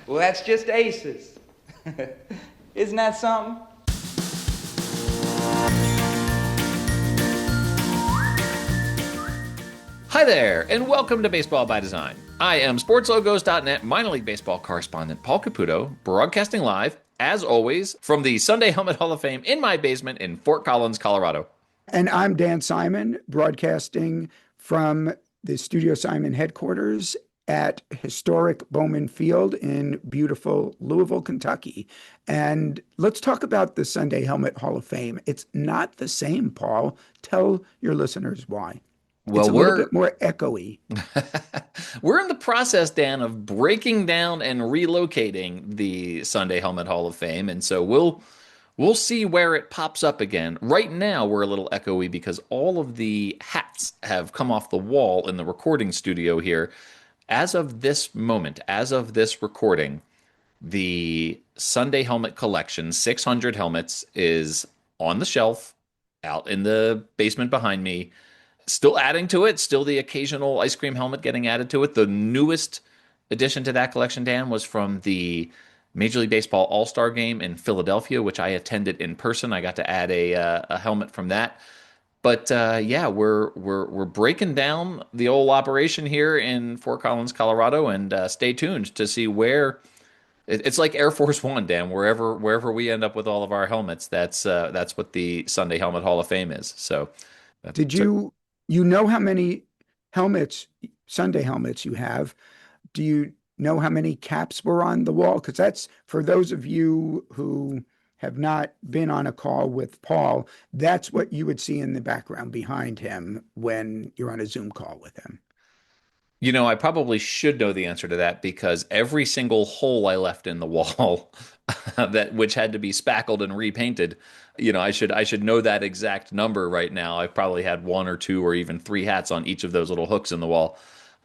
Well, that's just aces. Isn't that something? Hi there, and welcome to Baseball by Design. I am SportsLogos.net minor league baseball correspondent Paul Caputo, broadcasting live, as always, from the Sunday Helmet Hall of Fame in my basement in Fort Collins, Colorado. And I'm Dan Simon, broadcasting from the Studio Simon headquarters at historic Bowman Field in beautiful Louisville, Kentucky. And let's talk about the Sunday Helmet Hall of Fame. It's not the same, Paul. Tell your listeners why. It's Well, a little bit more echoey. we're in the process, Dan, of breaking down and relocating the Sunday Helmet Hall of Fame, and so we'll see where it pops up again. Right now, we're a little echoey because all of the hats have come off the wall in the recording studio here. As of this moment, as of this recording, the Sunday Helmet Collection, 600 helmets, is on the shelf out in the basement behind me. Still adding to it, still the occasional ice cream helmet getting added to it. The newest addition to that collection, Dan, was from the Major League Baseball All-Star Game in Philadelphia, which I attended in person. I got to add a helmet from that. But yeah, we're breaking down the old operation here in Fort Collins, Colorado, and stay tuned to see where it's like Air Force One, Dan. Wherever we end up with all of our helmets, that's what the Sunday Helmet Hall of Fame is. So, Did so you know how many helmets, Sunday helmets you have? Do you know how many caps were on the wall? Because that's for those of you who have not been on a call with Paul, that's what you would see in the background behind him when you're on a Zoom call with him. I probably should know the answer to that because every single hole I left in the wall that which had to be spackled and repainted, I should know that exact number right now. I probably had one or two or even three hats on each of those little hooks in the wall.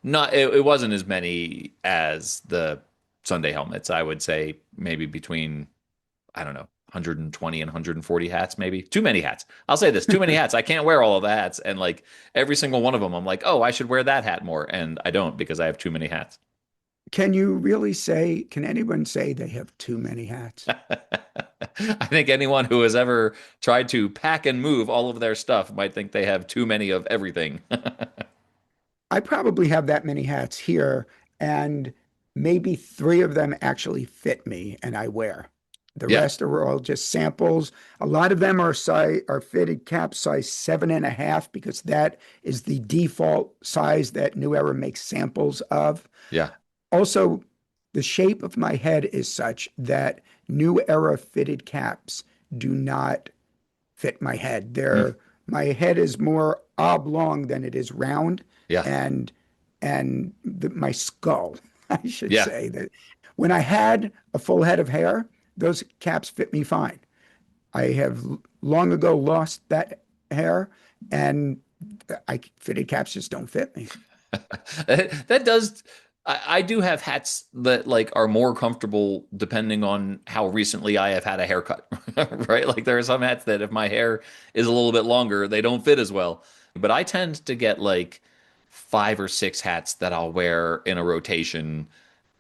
Not it wasn't as many as the Sunday helmets. I would say maybe between I don't know, 120 and 140 hats, maybe. Too many hats. I'll say this, too many hats. I can't wear all of the hats. And like every single one of them, I'm like, oh, I should wear that hat more. And I don't because I have too many hats. Can anyone say they have too many hats? I think anyone who has ever tried to pack and move all of their stuff might think they have too many of everything. I probably have that many hats here, and maybe three of them actually fit me and I wear. The Yeah. rest are all just samples. A lot of them are fitted cap size 7.5 because that is the default size that New Era makes samples of. Yeah. Also, the shape of my head is such that New Era fitted caps do not fit my head. Mm. My head is more oblong than it is round, Yeah. and my skull, I should Yeah. say that when I had a full head of hair, those caps fit me fine. I have long ago lost that hair, and I fitted caps just don't fit me. That does. I do have hats that like are more comfortable depending on how recently I have had a haircut, right? Like there are some hats that if my hair is a little bit longer, they don't fit as well. But I tend to get like five or six hats that I'll wear in a rotation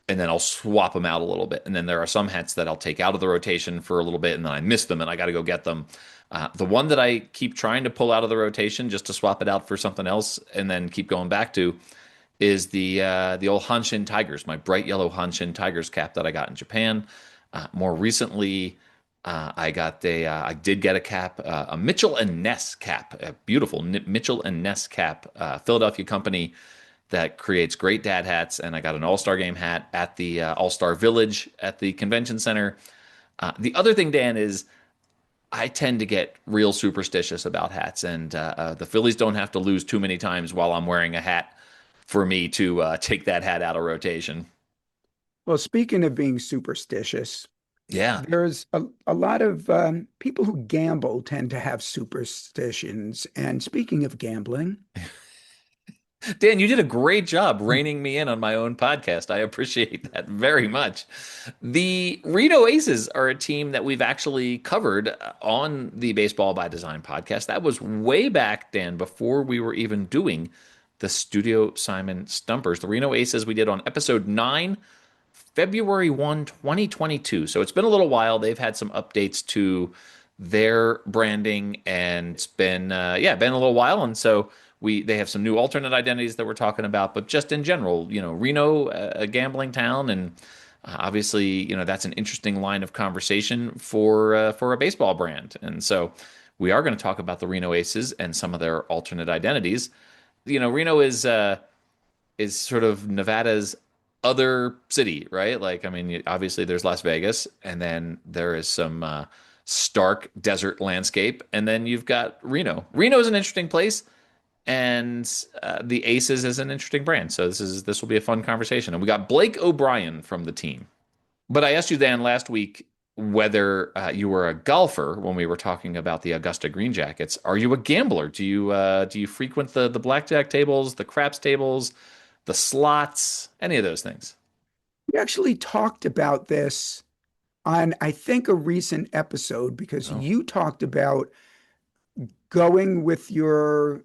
and then I'll swap them out a little bit. And then there are some hats that I'll take out of the rotation for a little bit and then I miss them and I got to go get them. The one that I keep trying to pull out of the rotation just to swap it out for something else and then keep going back to is the old Hanshin Tigers, my bright yellow Hanshin Tigers cap that I got in Japan. More recently, I did get a cap, a Mitchell and Ness cap, a beautiful Mitchell and Ness cap, Philadelphia company that creates great dad hats, and I got an All-Star Game hat at the All-Star Village at the convention center. The other thing, Dan, is I tend to get real superstitious about hats, and the Phillies don't have to lose too many times while I'm wearing a hat for me to take that hat out of rotation. Well, speaking of being superstitious, Yeah. there's a lot of people who gamble tend to have superstitions. And speaking of gambling, Dan, you did a great job reining me in on my own podcast. I appreciate that very much. The Reno Aces are a team that we've actually covered on the Baseball by Design podcast. That was way back, Dan, before we were even doing the Studio Simon Stumpers. The Reno Aces we did on episode 9, February 1, 2022. So it's been a little while. They've had some updates to their branding, and it's been been a little while. And so they have some new alternate identities that we're talking about, but just in general, Reno, a gambling town, and obviously, that's an interesting line of conversation for a baseball brand. And so we are going to talk about the Reno Aces and some of their alternate identities. Reno is sort of Nevada's other city, right? Like, I mean, obviously there's Las Vegas, and then there is some stark desert landscape, and then you've got Reno. Reno is an interesting place, and the Aces is an interesting brand. So this will be a fun conversation. And we got Blake O'Brien from the team. But I asked you, Dan, last week whether you were a golfer when we were talking about the Augusta Green Jackets. Are you a gambler? Do you frequent the blackjack tables, the craps tables, the slots, any of those things? We actually talked about this on, I think, a recent episode because Oh, you talked about going with your,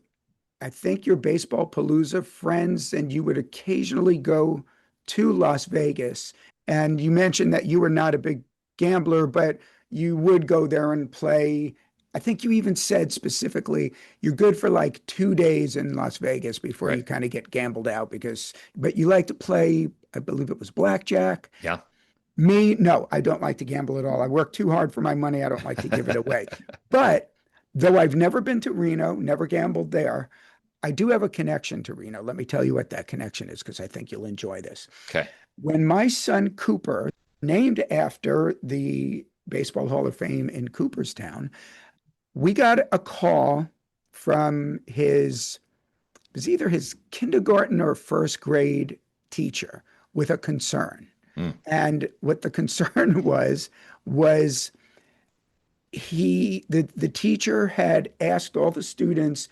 I think, your baseball palooza friends, and you would occasionally go to Las Vegas. And you mentioned that you were not a big gambler, but you would go there and play. I think you even said specifically you're good for like 2 days in Las Vegas before you right. kind of get gambled out but you like to play, I believe it was blackjack. Yeah. Me, no, I don't like to gamble at all. I work too hard for my money. I don't like to give it away. But though I've never been to Reno, never gambled there, I do have a connection to Reno. Let me tell you what that connection is because I think you'll enjoy this. Okay. When my son Cooper, named after the Baseball Hall of Fame in Cooperstown, we got a call from it was either his kindergarten or first grade teacher with a concern. Mm. And what the concern was the teacher had asked all the students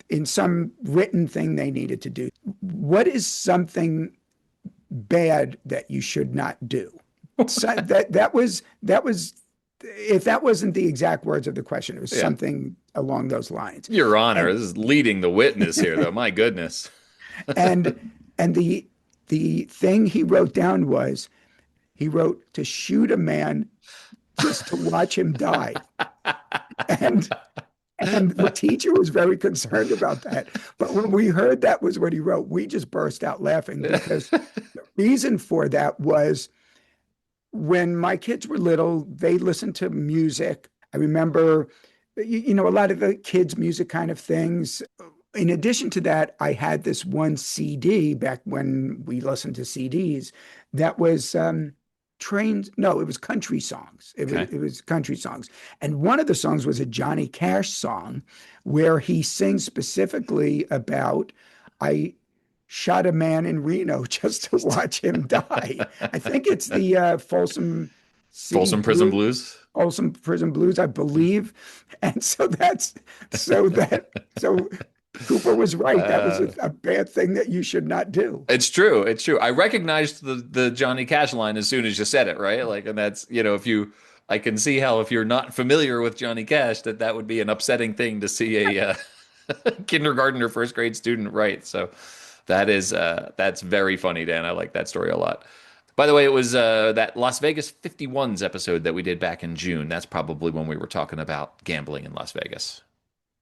in some written thing they needed to do, what is something bad that you should not do? So that was if that wasn't the exact words of the question, it was Yeah. something along those lines. Your Honor, And this is leading the witness here, though. My goodness. and and the thing he wrote down was he wrote to shoot a man just to watch him die. And the teacher was very concerned about that. But when we heard that was what he wrote, we just burst out laughing because the reason for that was when my kids were little, they listened to music. I remember, a lot of the kids' music kind of things. In addition to that, I had this one CD back when we listened to CDs that was no, it was country songs. Okay. It was country songs. And one of the songs was a Johnny Cash song where he sings specifically about, I shot a man in Reno just to watch him die. I think it's the Folsom City Folsom Prison Blues. Folsom Prison Blues, I believe. And so so Cooper was right. That was a bad thing that you should not do. It's true. It's true. I recognized the Johnny Cash line as soon as you said it, right? Like, and that's, I can see how if you're not familiar with Johnny Cash, that would be an upsetting thing to see a kindergarten or first grade student write. So that's very funny, Dan. I like that story a lot. By the way, it was that Las Vegas 51s episode that we did back in June. That's probably when we were talking about gambling in Las Vegas.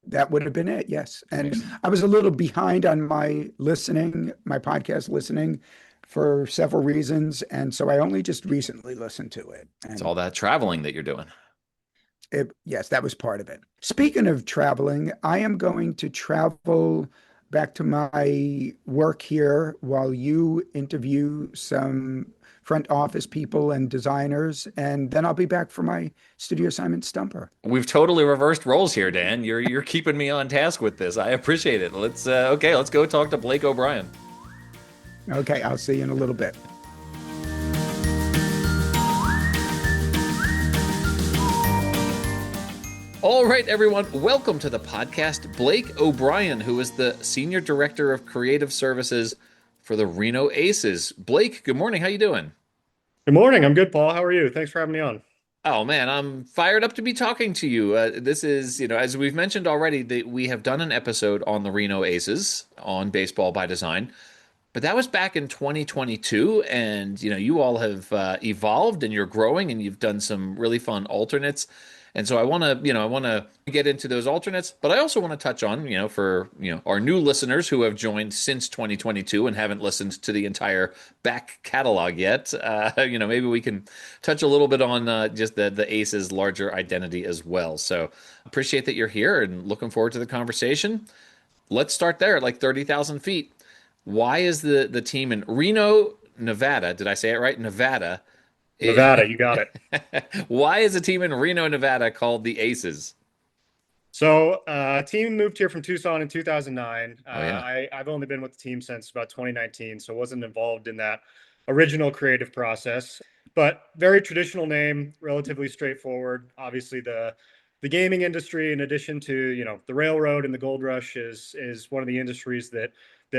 That would have been it, yes. And Nice. I was a little behind on my podcast listening for several reasons. And so I only just recently listened to it. It's And all that traveling that you're doing. yes, that was part of it. Speaking of traveling, I am going to travel back to my work here while you interview some front office people and designers, and then I'll be back for my studio assignment stumper. We've totally reversed roles here, Dan. You're keeping me on task with this. I appreciate it. Let's go talk to Blake O'Brien. Okay, I'll see you in a little bit. All right, everyone, welcome to the podcast. Blake O'Brien, who is the Senior Director of Creative Services for the Reno Aces. Blake, good morning. How you doing? Good morning. I'm good, Paul. How are you? Thanks for having me on. Oh man, I'm fired up to be talking to you. This is, as we've mentioned already, we have done an episode on the Reno Aces on Baseball by Design. but that was back in 2022, and you all have evolved and you're growing and you've done some really fun alternates. And so I want to get into those alternates, but I also want to touch on, for, our new listeners who have joined since 2022 and haven't listened to the entire back catalog yet. Maybe we can touch a little bit on just the Aces larger identity as well. So appreciate that you're here and looking forward to the conversation. Let's start there at like 30,000 feet. Why is the team in Reno, Nevada? Did I say it right? Nevada. Nevada, you got it. Why is a team in Reno, Nevada called the Aces? So, team moved here from Tucson in 2009. Oh yeah. I've only been with the team since about 2019, so wasn't involved in that original creative process. But very traditional name, relatively straightforward. Obviously, the gaming industry, in addition to the railroad and the gold rush, is one of the industries that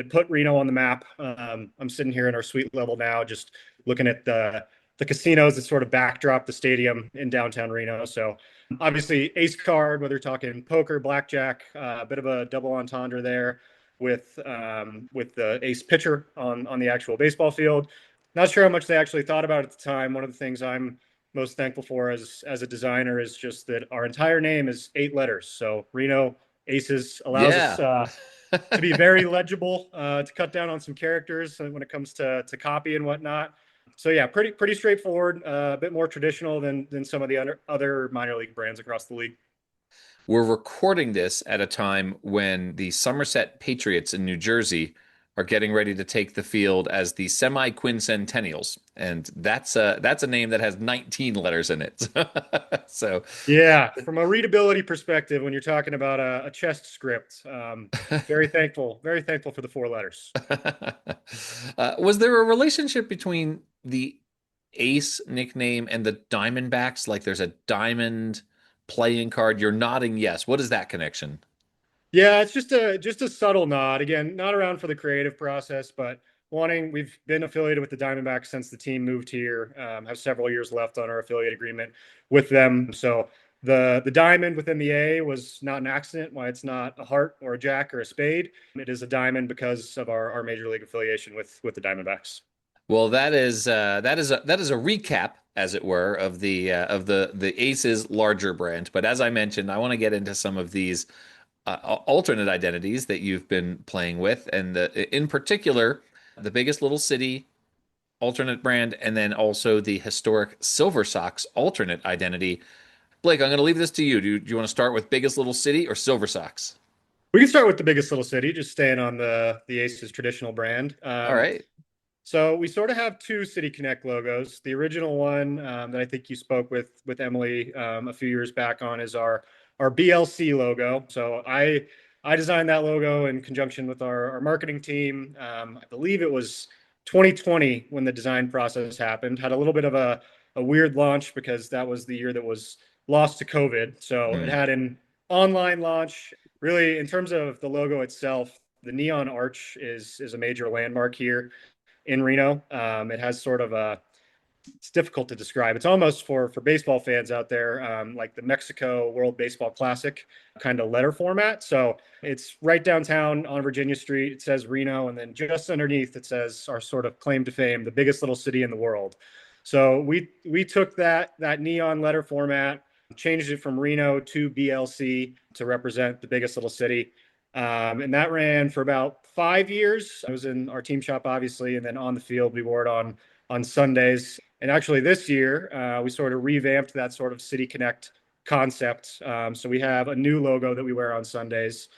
put Reno on the map. I'm sitting here in our suite level now, just looking at the casinos that sort of backdrop the stadium in downtown Reno. So obviously ace card, whether you're talking poker, blackjack, a bit of a double entendre there with the ace pitcher on the actual baseball field. Not sure how much they actually thought about it at the time. One of the things I'm most thankful for as a designer is just that our entire name is 8 letters. So Reno Aces allows us Yeah. to be very legible, to cut down on some characters when it comes to copy and whatnot. So yeah, pretty straightforward, a bit more traditional than some of the other minor league brands across the league. We're recording this at a time when the Somerset Patriots in New Jersey are getting ready to take the field as the semi-quincentennials, and that's a name that has 19 letters in it. So, Yeah, from a readability perspective, when you're talking about a chest script, very thankful for the 4 letters. was there a relationship between the Ace nickname and the Diamondbacks? Like there's a diamond playing card. You're nodding yes. What is that connection? Yeah, it's just a subtle nod. Again, not around for the creative process, but we've been affiliated with the Diamondbacks since the team moved here. Have several years left on our affiliate agreement with them. So the diamond within the A was not an accident. Why it's not a heart or a jack or a spade. It is a diamond because of our major league affiliation with the Diamondbacks. Well, that is a recap, as it were, of the Aces larger brand. But as I mentioned, I want to get into some of these alternate identities that you've been playing with, and in particular, the biggest little city alternate brand, and then also the historic Silver Sox alternate identity. Blake, I'm going to leave this to you. Do you want to start with biggest little city or Silver Sox? We can start with the biggest little city, just staying on the Aces traditional brand. All right. So we sort of have two City Connect logos. The original one that I think you spoke with Emily a few years back on is our BLC logo. So I designed that logo in conjunction with our marketing team. I believe it was 2020 when the design process happened. Had a little bit of a weird launch because that was the year that was lost to COVID. So it Hmm. had an online launch. Really, in terms of the logo itself, the neon arch is a major landmark here in Reno. It has sort of it's difficult to describe. It's almost for baseball fans out there, like the Mexico World Baseball Classic kind of letter format. So it's right downtown on Virginia Street. It says Reno, and then just underneath it says our sort of claim to fame, the biggest little city in the world. So we took that neon letter format, changed it from Reno to BLC to represent the biggest little city. And that ran for about 5 years. I was in our team shop, obviously, and then on the field, we wore it on Sundays. And actually, this year, we sort of revamped that sort of City Connect concept. So we have a new logo that we wear on Sundays.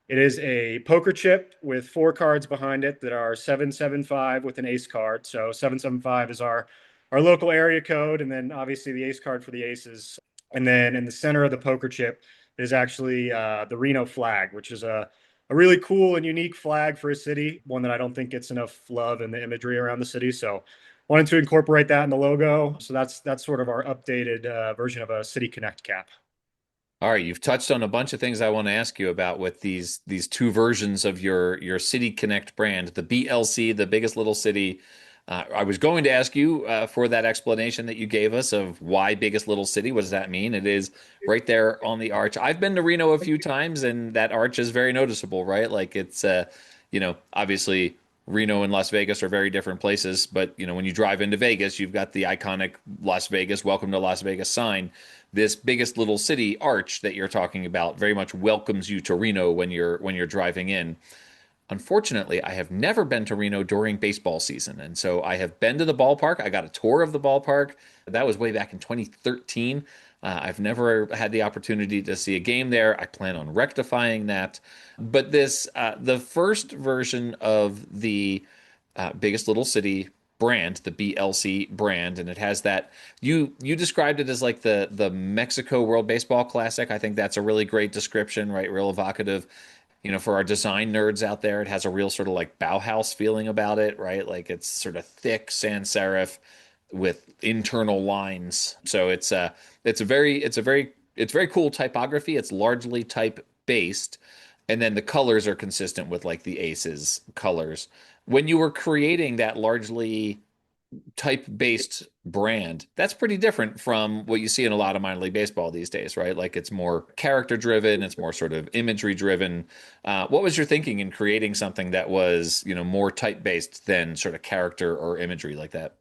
It is a poker chip with 4 cards behind it that are 775 with an ace card. So 775 is our local area code, and then obviously the ace card for the Aces. And then in the center of the poker chip is actually the Reno flag, which is a really cool and unique flag for a city, one that I don't think gets enough love in the imagery around the city. So wanted to incorporate that in the logo. So that's sort of our updated version of a City Connect cap. All right, you've touched on a bunch of things I want to ask you about with these two versions of your City Connect brand, the BLC, the biggest little city. I was going to ask you for that explanation that you gave us of why biggest little city. What does that mean? It is right there on the arch. I've been to Reno a few times, and that arch is very noticeable, right? Like it's obviously Reno and Las Vegas are very different places, but when you drive into Vegas, you've got the iconic Las Vegas, welcome to Las Vegas sign. This biggest little city arch that you're talking about very much welcomes you to Reno when you're driving in. Unfortunately, I have never been to Reno during baseball season. And so I have been to the ballpark. I got a tour of the ballpark. That was way back in 2013. I've never had the opportunity to see a game there. I plan on rectifying that. But the first version of the biggest little city brand, the BLC brand, and it has that you described it as like the Mexico World Baseball Classic. I think that's a really great description, right? Real evocative. For our design nerds out there, it has a real sort of like Bauhaus feeling about it, right? Like it's sort of thick sans serif with internal lines. So it's very cool typography. It's largely type based, and then the colors are consistent with like the Aces colors. When you were creating that largely type-based brand, that's pretty different from what you see in a lot of minor league baseball these days, right? Like it's more character driven, it's more sort of imagery driven. What was your thinking in creating something that was, more type-based than sort of character or imagery like that?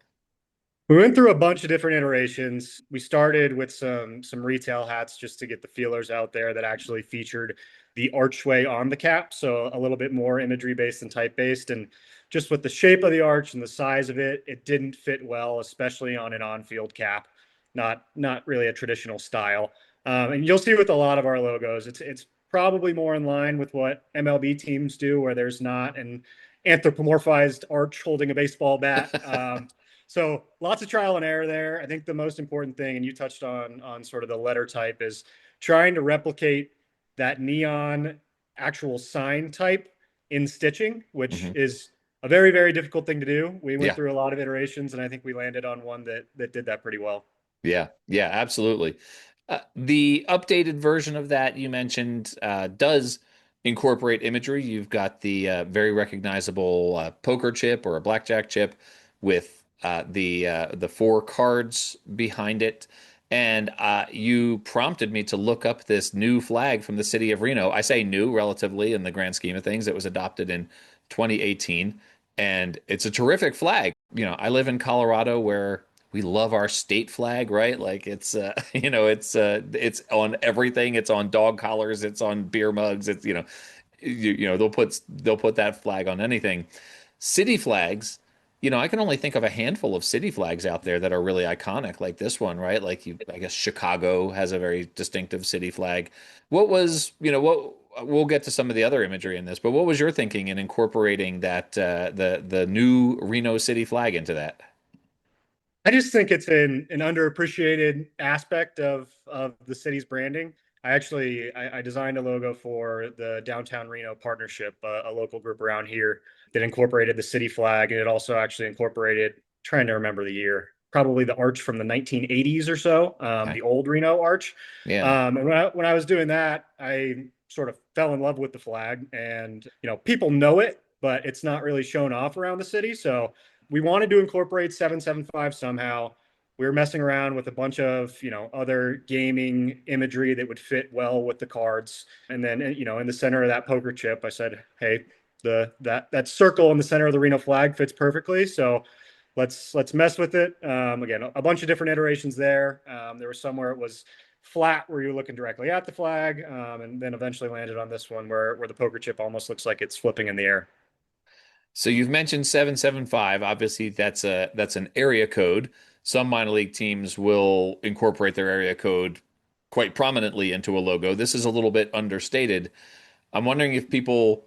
We went through a bunch of different iterations. We started with some retail hats just to get the feelers out there that actually featured the archway on the cap, so a little bit more imagery based and type based. And just with the shape of the arch and the size of it, it didn't fit well, especially on an on-field cap. Not really a traditional style. And you'll see with a lot of our logos, it's probably more in line with what MLB teams do, where there's not an anthropomorphized arch holding a baseball bat. So lots of trial and error there. I think the most important thing, and you touched on sort of the letter type, is trying to replicate that neon actual sign type in stitching, which Hmm. is a very, very difficult thing to do. We went Yeah. through a lot of iterations, and I think we landed on one that did that pretty well. Yeah, yeah, absolutely. The updated version of that you mentioned does incorporate imagery. You've got the very recognizable poker chip or a blackjack chip with the four cards behind it. And you prompted me to look up this new flag from the city of Reno. I say new relatively in the grand scheme of things. It was adopted in 2018, and it's a terrific flag. I live in Colorado where we love our state flag, right? Like it's it's on everything. It's on dog collars, it's on beer mugs, it's they'll put that flag on anything. City flags, I can only think of a handful of city flags out there that are really iconic, like this one, right? I guess Chicago has a very distinctive city flag. What we'll get to some of the other imagery in this, but what was your thinking in incorporating that the new Reno city flag into that? I just think it's an underappreciated aspect of the city's branding. I designed a logo for the Downtown Reno Partnership, a local group around here that incorporated the city flag, and it also actually incorporated, trying to remember the year, probably the arch from the 1980s or so, Okay. the old Reno arch. Yeah. And when I was doing that, I sort of fell in love with the flag, and people know it, but it's not really shown off around the city. So we wanted to incorporate 775 somehow. We were messing around with a bunch of other gaming imagery that would fit well with the cards. And then in the center of that poker chip, I said, hey, that circle in the center of the Reno flag fits perfectly. So let's mess with it. Again, a bunch of different iterations there. There was some where it was flat, where you're looking directly at the flag, and then eventually landed on this one where the poker chip almost looks like it's flipping in the air. So you've mentioned 775. Obviously, that's an area code. Some minor league teams will incorporate their area code quite prominently into a logo. This is a little bit understated. I'm wondering if people,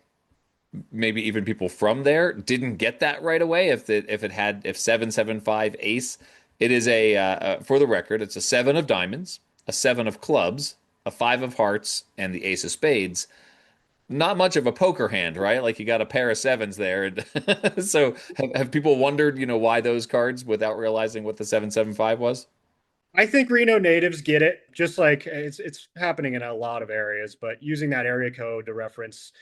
maybe even people from there, didn't get that right away. If 775 ace, it is for the record, it's a seven of diamonds, a seven of clubs, a five of hearts, and the ace of spades. Not much of a poker hand, right? Like you got a pair of sevens there. So have people wondered, why those cards without realizing what the 775 was? I think Reno natives get it, just like it's happening in a lot of areas, but using that area code to reference,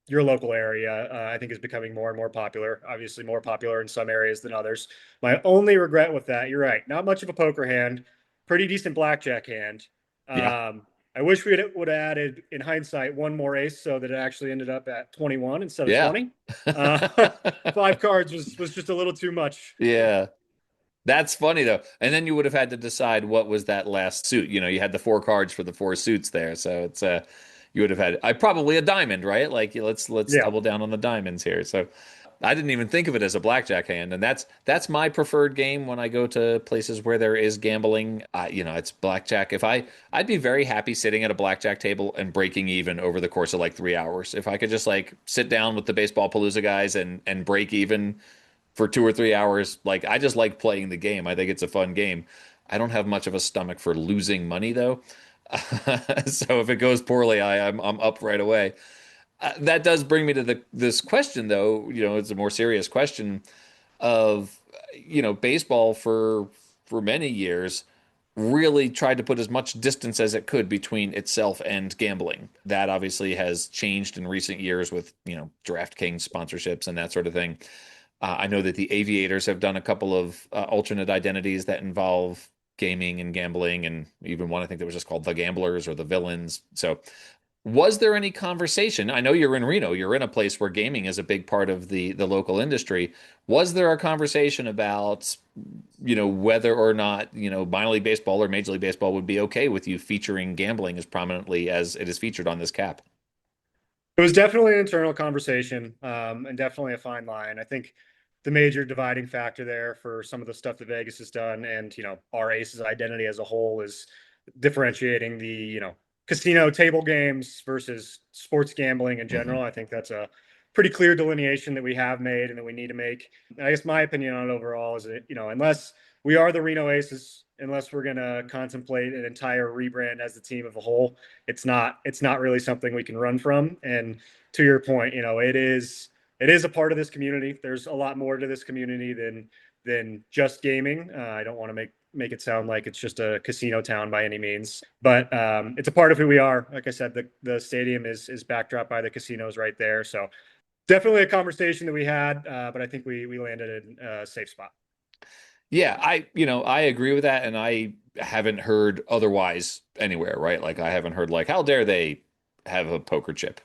your local area, I think is becoming more and more popular. Obviously, more popular in some areas than others. My only regret with that, you're right, not much of a poker hand, pretty decent blackjack hand. Yeah. I wish we would have added, in hindsight, one more ace so that it actually ended up at 21 instead of Yeah. 20. 5 cards was just a little too much. Yeah. That's funny though. And then you would have had to decide what was that last suit. You know, you had the 4 cards for the 4 suits there. So it's you would have had I probably a diamond, right? Like let's Yeah. double down on the diamonds here. So I didn't even think of it as a blackjack hand, and that's my preferred game when I go to places where there is gambling. You know, it's blackjack. If I'd be very happy sitting at a blackjack table and breaking even over the course of like 3 hours. If I could just like sit down with the baseball palooza guys and break even for 2 or 3 hours. Like I just like playing the game. I think it's a fun game. I don't have much of a stomach for losing money though. So if it goes poorly, I'm up right away. That does bring me to this question though. You know, it's a more serious question of baseball for many years really tried to put as much distance as it could between itself and gambling. That obviously has changed in recent years with, DraftKings sponsorships and that sort of thing. I know that the Aviators have done a couple of alternate identities that involve gaming and gambling, and even one I think that was just called The Gamblers or The Villains. So, was there any conversation? I know you're in Reno. You're in a place where gaming is a big part of the local industry. Was there a conversation about, whether or not, minor league baseball or major league baseball would be okay with you featuring gambling as prominently as it is featured on this cap? It was definitely an internal conversation, and definitely a fine line. I think the major dividing factor there for some of the stuff that Vegas has done and, our Aces identity as a whole is differentiating the, casino table games versus sports gambling in Hmm. general. I think that's a pretty clear delineation that we have made and that we need to make. And I guess my opinion on it overall is that, unless we are the Reno Aces, unless we're going to contemplate an entire rebrand as the team of a whole, it's not really something we can run from. And to your point, it is a part of this community. There's a lot more to this community than just gaming. I don't want to make it sound like it's just a casino town by any means, but it's a part of who we are. Like I said, the stadium is backdrop by the casinos right there. So definitely a conversation that we had, but I think we landed in a safe spot. Yeah, I agree with that, and I haven't heard otherwise anywhere, right? Like I haven't heard like, how dare they have a poker chip?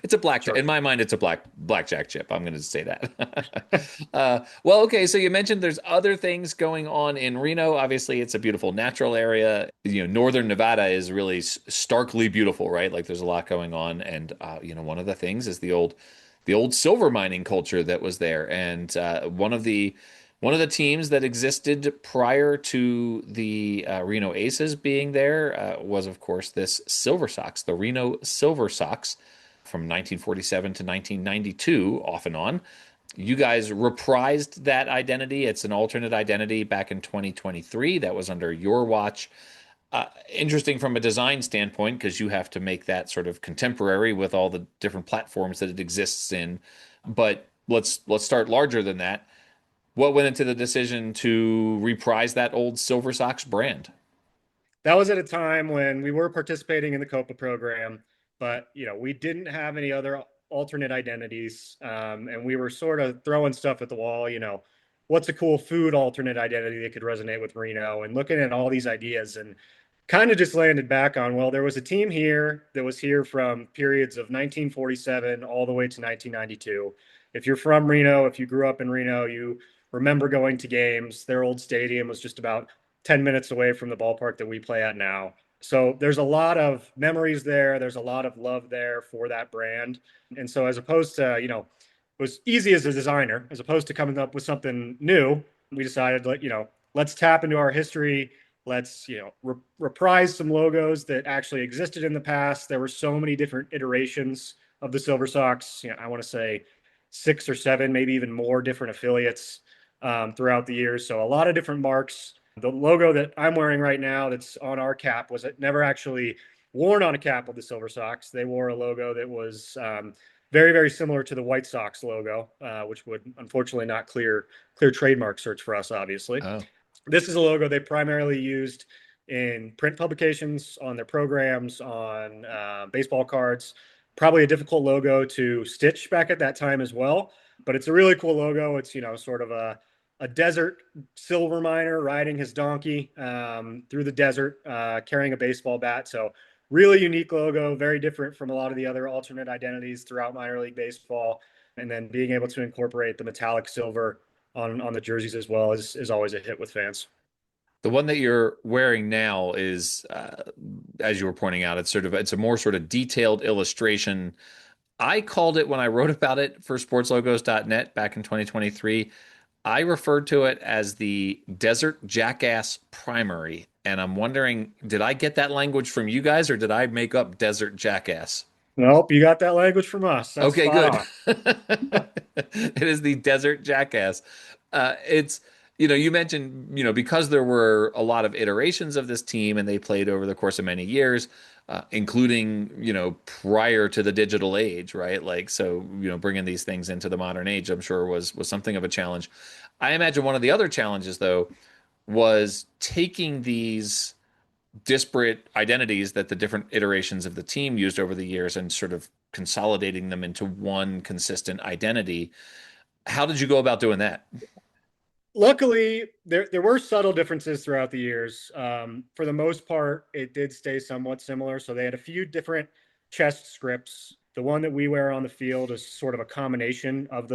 It's a blackjack. Sure. In my mind, it's a blackjack chip. I'm going to say that. Well, okay. So you mentioned there's other things going on in Reno. Obviously, it's a beautiful natural area. Northern Nevada is really starkly beautiful, right? Like there's a lot going on, and one of the things is the old silver mining culture that was there, and one of the teams that existed prior to the Reno Aces being there was, of course, this Silver Sox, the Reno Silver Sox from 1947 to 1992, off and on. You guys reprised that identity. It's an alternate identity back in 2023 that was under your watch. Interesting from a design standpoint because you have to make that sort of contemporary with all the different platforms that it exists in. But let's start larger than that. What went into the decision to reprise that old Silver Sox brand? That was at a time when we were participating in the COPA program, but we didn't have any other alternate identities, and we were sort of throwing stuff at the wall. What's a cool food alternate identity that could resonate with Reno, and looking at all these ideas, and kind of just landed back on, well, there was a team here that was here from periods of 1947 all the way to 1992. If you're from Reno, if you grew up in Reno, you remember going to games. Their old stadium was just about 10 minutes away from the ballpark that we play at now. So there's a lot of memories there. There's a lot of love there for that brand. And so as opposed to, it was easy as a designer, as opposed to coming up with something new, we decided, let's tap into our history. Let's, reprise some logos that actually existed in the past. There were so many different iterations of the Silver Sox. I want to say 6 or 7, maybe even more different affiliates throughout the years. So a lot of different marks. The logo that I'm wearing right now that's on our cap was never actually worn on a cap of the Silver Sox. They wore a logo that was very, very similar to the White Sox logo, which would unfortunately not clear trademark search for us, obviously. Oh, This is a logo they primarily used in print publications, on their programs, on baseball cards. Probably a difficult logo to stitch back at that time as well, but it's a really cool logo. It's, sort of a desert silver miner riding his donkey through the desert, carrying a baseball bat. So really unique logo, very different from a lot of the other alternate identities throughout minor league baseball. And then being able to incorporate the metallic silver on the jerseys as well is always a hit with fans. The one that you're wearing now is, as you were pointing out, it's a more sort of detailed illustration. I called it when I wrote about it for sportslogos.net back in 2023. I referred to it as the Desert Jackass Primary. And I'm wondering, did I get that language from you guys or did I make up Desert Jackass? Nope, you got that language from us. That's Okay, spot good. on. It is the Desert Jackass. It's, you mentioned, because there were a lot of iterations of this team and they played over the course of many years, including, prior to the digital age, right? Like, so, bringing these things into the modern age, I'm sure was something of a challenge. I imagine one of the other challenges, though, was taking these disparate identities that the different iterations of the team used over the years and sort of consolidating them into one consistent identity. How did you go about doing that? Luckily, there were subtle differences throughout the years. For the most part, it did stay somewhat similar. So they had a few different chest scripts. The one that we wear on the field is sort of a combination of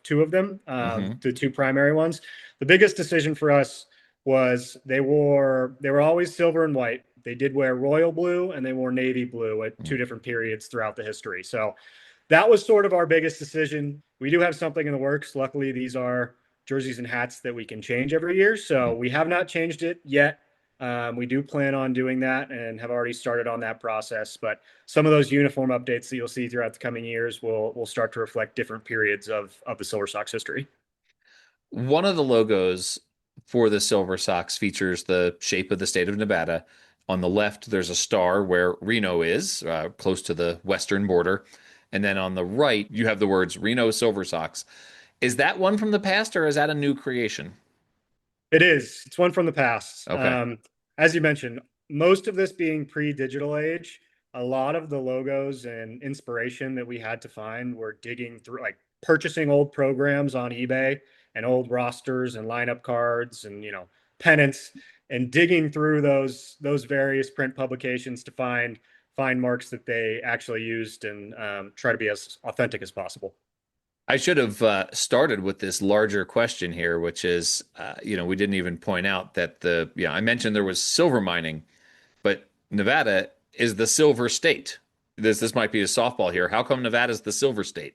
two of them, the two primary ones. The biggest decision for us was they were always silver and white. They did wear royal blue and they wore navy blue at two different periods throughout the history. So that was sort of our biggest decision. We do have something in the works. Luckily, these are jerseys and hats that we can change every year. So we have not changed it yet. We do plan on doing that and have already started on that process. But some of those uniform updates that you'll see throughout the coming years will start to reflect different periods of the Silver Sox history. One of the logos for the Silver Sox features the shape of the state of Nevada. On the left, there's a star where Reno is, close to the western border. And then on the right, you have the words Reno Silver Sox. Is that one from the past or is that a new creation? It is. It's one from the past. Okay. As you mentioned, most of this being pre-digital age, a lot of the logos and inspiration that we had to find were digging through, like purchasing old programs on eBay and old rosters and lineup cards and pennants and digging through those various print publications to find marks that they actually used and try to be as authentic as possible. I should have started with this larger question here, which is, we didn't even point out that I mentioned there was silver mining, but Nevada is the silver state. This might be a softball here. How come Nevada's the silver state?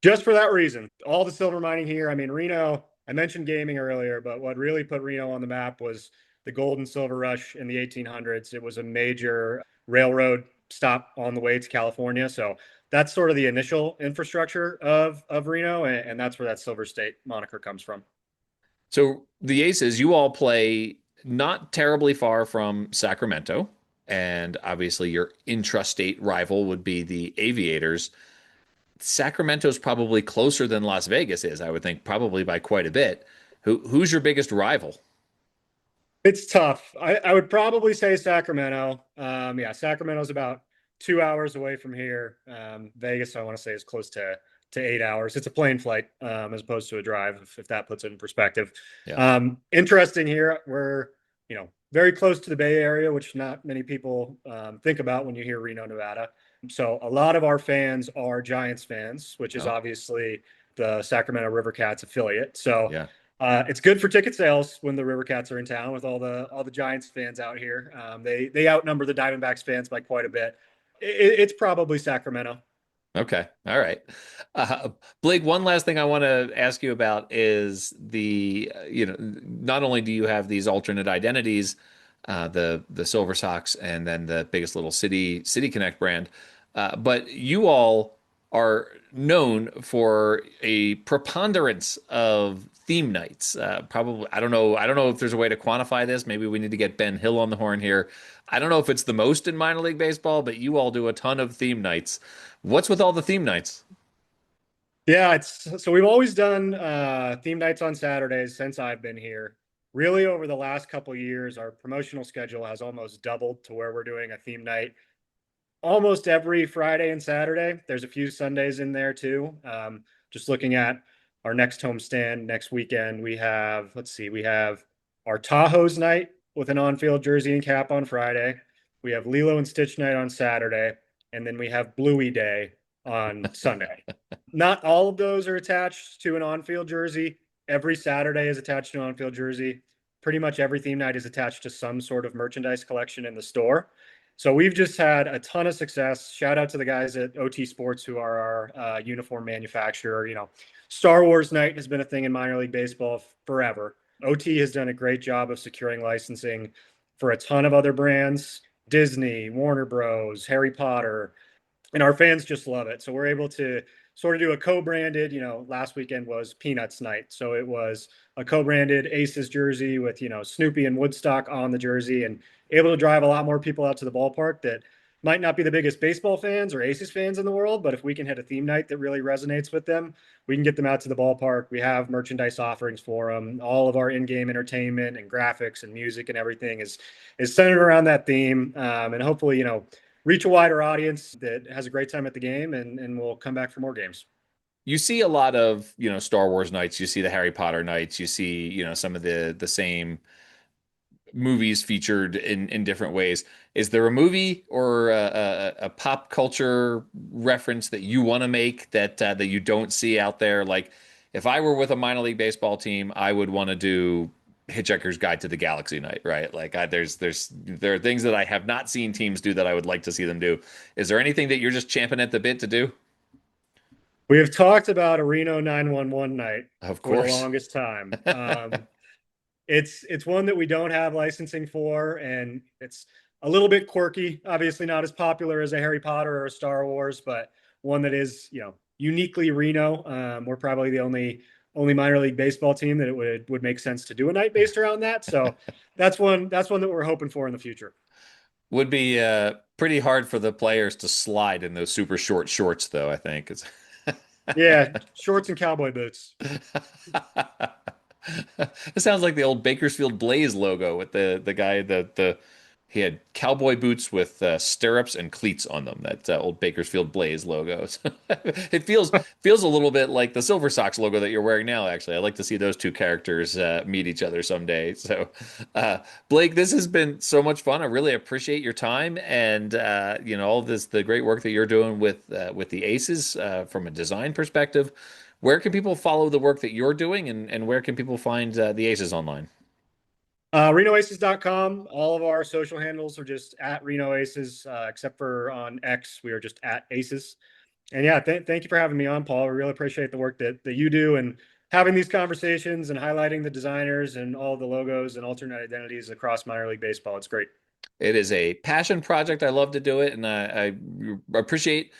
Just for that reason, all the silver mining here. I mean, Reno, I mentioned gaming earlier, but what really put Reno on the map was the gold and silver rush in the 1800s. It was a major railroad stop on the way to California. So that's sort of the initial infrastructure of Reno, and that's where that Silver State moniker comes from. So the Aces, you all play not terribly far from Sacramento, and obviously your intrastate rival would be the Aviators. Sacramento's probably closer than Las Vegas is, I would think, probably by quite a bit. Who's your biggest rival? It's tough. I would probably say Sacramento. Sacramento's about 2 hours away from here. Vegas, I want to say, is close to 8 hours. It's a plane flight as opposed to a drive, if that puts it in perspective. Yeah. Interesting here. We're very close to the Bay Area, which not many people think about when you hear Reno, Nevada. So a lot of our fans are Giants fans, which is obviously the Sacramento River Cats affiliate. So Yeah. It's good for ticket sales when the River Cats are in town with all the Giants fans out here. They outnumber the Diamondbacks fans by quite a bit. It's probably Sacramento. Okay. All right. Blake, one last thing I want to ask you about is not only do you have these alternate identities, the Silver Sox and then the biggest little City Connect brand, but you all are known for a preponderance of theme nights. Probably, I don't know if there's a way to quantify this. Maybe we need to get Ben Hill on the horn here. I don't know if it's the most in minor league baseball, but you all do a ton of theme nights. What's with all the theme nights? Yeah, so we've always done theme nights on Saturdays since I've been here. Really, over the last couple of years, our promotional schedule has almost doubled to where we're doing a theme night almost every Friday and Saturday. There's a few Sundays in there too. Just looking at our next homestand next weekend, we have our Tahoe's night with an on-field jersey and cap on Friday. we have Lilo and Stitch night on Saturday, and then we have Bluey Day on Sunday. Not all of those are attached to an on-field jersey. Every Saturday is attached to an on-field jersey. Pretty much every theme night is attached to some sort of merchandise collection in the store. So we've just had a ton of success. Shout out to the guys at OT Sports, who are our uniform manufacturer. Star Wars night has been a thing in minor league baseball forever. OT has done a great job of securing licensing for a ton of other brands: Disney, Warner Bros., Harry Potter, and our fans just love it. So we're able to sort of do a co-branded, last weekend was Peanuts night. So it was a co-branded Aces jersey with, Snoopy and Woodstock on the jersey, and able to drive a lot more people out to the ballpark that might not be the biggest baseball fans or Aces fans in the world, but if we can hit a theme night that really resonates with them, we can get them out to the ballpark. We have merchandise offerings for them. All of our in-game entertainment and graphics and music and everything is centered around that theme. And hopefully, reach a wider audience that has a great time at the game and will come back for more games. You see a lot of, Star Wars nights, you see the Harry Potter nights, you see, some of the same movies featured in different ways. Is there a movie or a pop culture reference that you want to make that you don't see out there? Like, if I were with a minor league baseball team, I would want to do Hitchhiker's Guide to the Galaxy night, right? Like, there are things that I have not seen teams do that I would like to see them do. Is there anything that you're just champing at the bit to do? We have talked about a Reno 911 night Of for the course. longest time. It's one that we don't have licensing for, and it's a little bit quirky. Obviously, not as popular as a Harry Potter or a Star Wars, but one that is, uniquely Reno. We're probably the only minor league baseball team that it would make sense to do a night based around that. So that's one that we're hoping for in the future. Would be pretty hard for the players to slide in those super short shorts, though, I think. Yeah, shorts and cowboy boots. It sounds like the old Bakersfield Blaze logo with the guy he had cowboy boots with stirrups and cleats on them. That old Bakersfield Blaze logo. It feels a little bit like the Silver Sox logo that you're wearing now. Actually, I'd like to see those two characters meet each other someday. So, Blake, this has been so much fun. I really appreciate your time and all the great work that you're doing with the Aces from a design perspective. Where can people follow the work that you're doing, and where can people find the Aces online? RenoAces.com. All of our social handles are just at Reno Aces, except for on X, we are just at Aces. And yeah, thank you for having me on, Paul. We really appreciate the work that you do and having these conversations and highlighting the designers and all the logos and alternate identities across minor league baseball. It's great. It is a passion project. I love to do it, and I appreciate.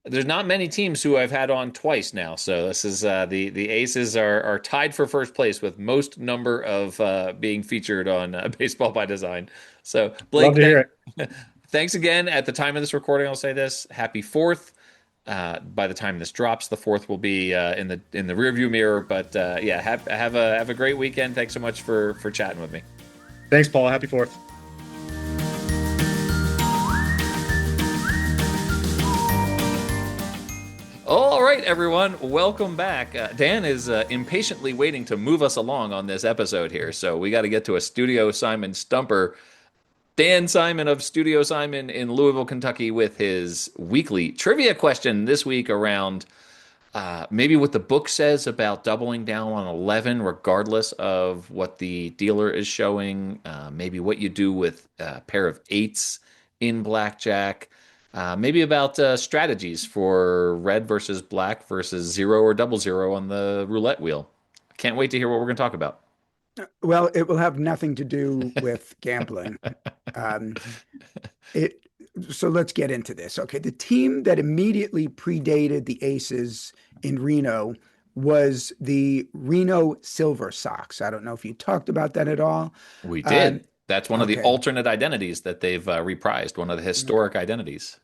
There's not many teams who I've had on twice now, so this is the Aces are tied for first place with most number of being featured on Baseball by Design. So Blake, Love to hear it. Thanks again. At the time of this recording, I'll say this: Happy Fourth. By the time this drops, the fourth will be in the rearview mirror. But yeah, have a great weekend. Thanks so much for chatting with me. Thanks, Paul. Happy Fourth. All right, everyone, welcome back. Dan is impatiently waiting to move us along on this episode here, so we got to get to a Studio Simon stumper. Dan Simon of Studio Simon in Louisville, Kentucky, with his weekly trivia question this week around maybe what the book says about doubling down on 11, regardless of what the dealer is showing, maybe what you do with a pair of eights in blackjack. Maybe about strategies for red versus black versus 0 or double 0 on the roulette wheel. Can't wait to hear what we're going to talk about. Well, it will have nothing to do with gambling. So let's get into this. Okay, the team that immediately predated the Aces in Reno was the Reno Silver Sox. I don't know if you talked about that at all. We did. That's one of the okay. alternate identities that they've reprised, one of the historic identities.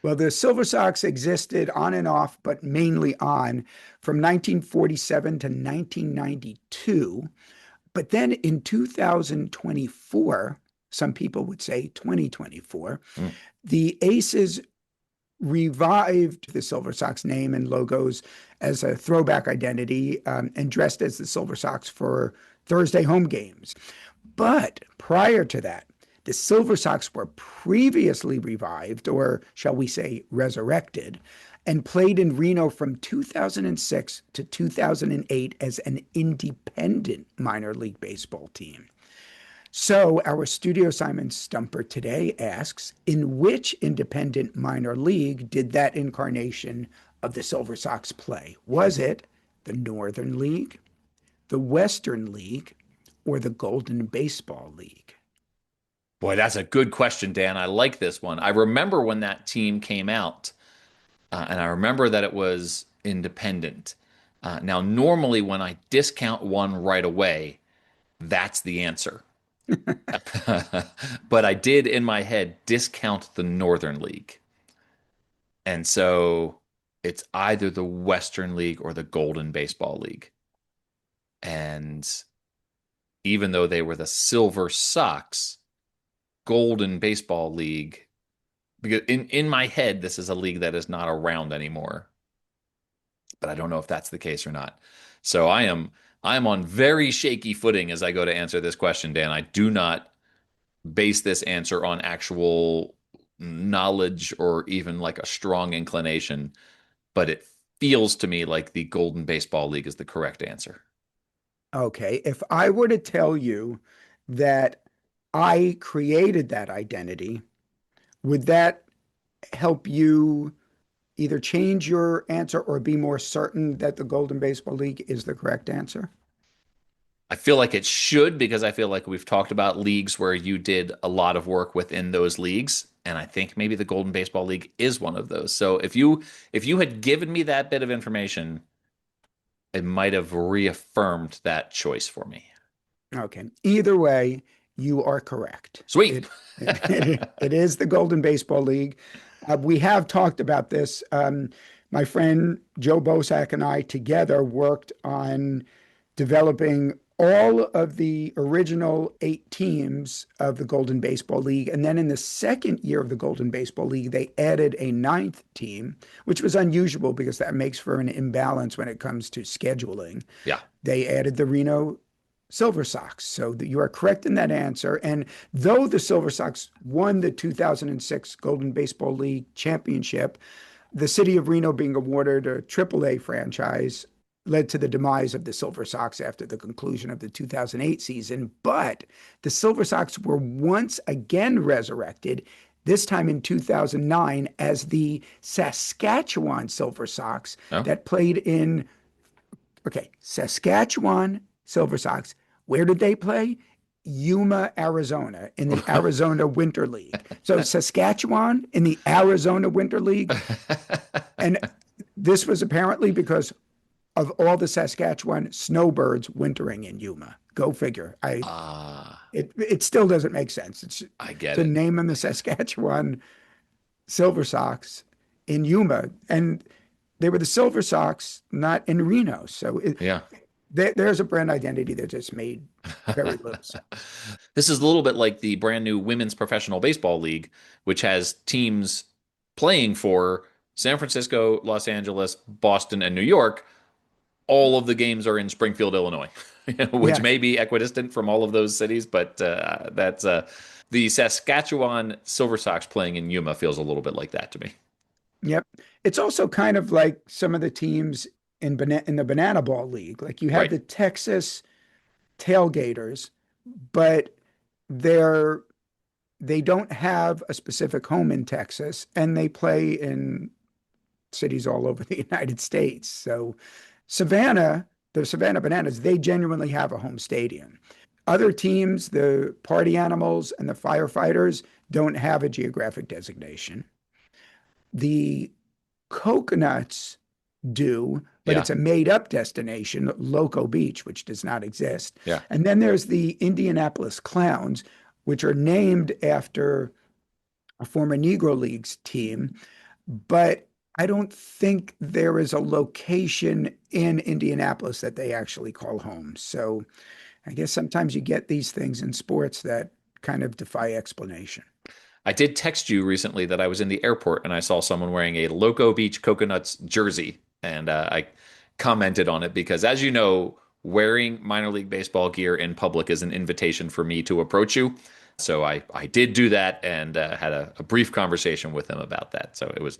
Well, the Silver Sox existed on and off, but mainly on from 1947 to 1992. But then in 2024, some people would say 2024, the Aces revived the Silver Sox name and logos as a throwback identity and dressed as the Silver Sox for Thursday home games. But prior to that, The Silver Sox were previously revived, or shall we say resurrected, and played in Reno from 2006 to 2008 as an independent minor league baseball team. So our studio Simon Stumper today asks, in which independent minor league did that incarnation of the Silver Sox play? Was it the Northern League, the Western League, or the Golden Baseball League? Boy, that's a good question, Dan. I like this one. I remember when that team came out, and I remember that it was independent. Now, normally when I discount one right away, that's the answer. But I did in my head discount the Northern League. And so it's either the Western League or the Golden Baseball League. And even though they were the Silver Sox, Golden Baseball League, because in my head, this is a league that is not around anymore. But I don't know if that's the case or not. So I am on very shaky footing as I go to answer this question, Dan. I do not base this answer on actual knowledge or even like a strong inclination, but it feels to me like the Golden Baseball League is the correct answer. Okay, if I were to tell you that I created that identity, would that help you either change your answer or be more certain that the Golden Baseball League is the correct answer? I feel like it should because I feel like we've talked about leagues where you did a lot of work within those leagues, and I think maybe the Golden Baseball League is one of those. So if you had given me that bit of information, it might have reaffirmed that choice for me. Okay. Either way, you are correct. Sweet. It is the Golden Baseball League. We have talked about this. My friend Joe Bosak and I together worked on developing all of the original 8 teams of the Golden Baseball League. And then in the second year of the Golden Baseball League, they added a 9th team, which was unusual because that makes for an imbalance when it comes to scheduling. Yeah. They added the Reno Silver Sox. So you are correct in that answer. And though the Silver Sox won the 2006 Golden Baseball League championship, the city of Reno being awarded a AAA franchise led to the demise of the Silver Sox after the conclusion of the 2008 season. But the Silver Sox were once again resurrected, this time in 2009, as the Saskatchewan Silver Sox that played in, Saskatchewan Silver Sox. Where did they play? Yuma, Arizona, in the Arizona Winter League. So Saskatchewan in the Arizona Winter League. And this was apparently because of all the Saskatchewan snowbirds wintering in Yuma. Go figure. It still doesn't make sense. I get to it. name them the Saskatchewan Silver Sox in Yuma. And they were the Silver Sox, not in Reno. So there's a brand identity that just made very loose. This is a little bit like the brand new Women's Professional Baseball League, which has teams playing for San Francisco, Los Angeles, Boston, and New York. All of the games are in Springfield, Illinois, which may be equidistant from all of those cities, but that's the Saskatchewan Silver Sox playing in Yuma feels a little bit like that to me. Yep. It's also kind of like some of the teams in the Banana Ball League. Like you have the Texas Tailgaters, but they don't have a specific home in Texas, and they play in cities all over the United States. So the Savannah Bananas, they genuinely have a home stadium. Other teams, the Party Animals and the Firefighters, don't have a geographic designation. The Coconuts do, but it's a made-up destination, Loco Beach, which does not exist. Yeah. And then there's the Indianapolis Clowns, which are named after a former Negro Leagues team, but I don't think there is a location in Indianapolis that they actually call home. So I guess sometimes you get these things in sports that kind of defy explanation. I did text you recently that I was in the airport and I saw someone wearing a Loco Beach Coconuts jersey. And I commented on it because, as you know, wearing minor league baseball gear in public is an invitation for me to approach you. So I did do that and had a brief conversation with him about that. So it was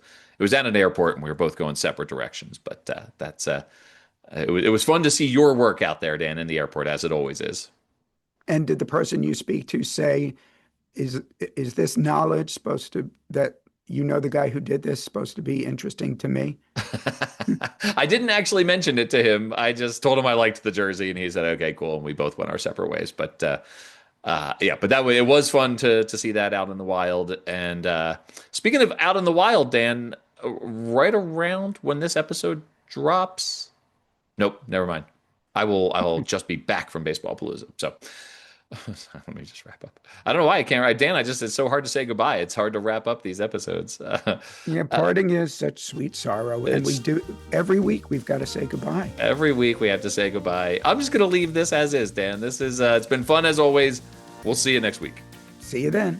at an airport and we were both going separate directions. But it was fun to see your work out there, Dan, in the airport, as it always is. And did the person you speak to say, is this knowledge supposed to, that you know the guy who did this, supposed to be interesting to me? I didn't actually mention it to him. I just told him I liked the jersey, and he said, "Okay, cool." And we both went our separate ways. But yeah, but that way it was fun to see that out in the wild. And speaking of out in the wild, Dan, right around when this episode drops, nope, never mind. I will just be back from Baseball Palooza. So let me just wrap up. I don't know why I can't write. Dan, it's so hard to say goodbye. It's hard to wrap up these episodes. Yeah, parting is such sweet sorrow. And we do every week, we've got to say goodbye. Every week we have to say goodbye. I'm just going to leave this as is, Dan. This is, it's been fun as always. We'll see you next week. See you then.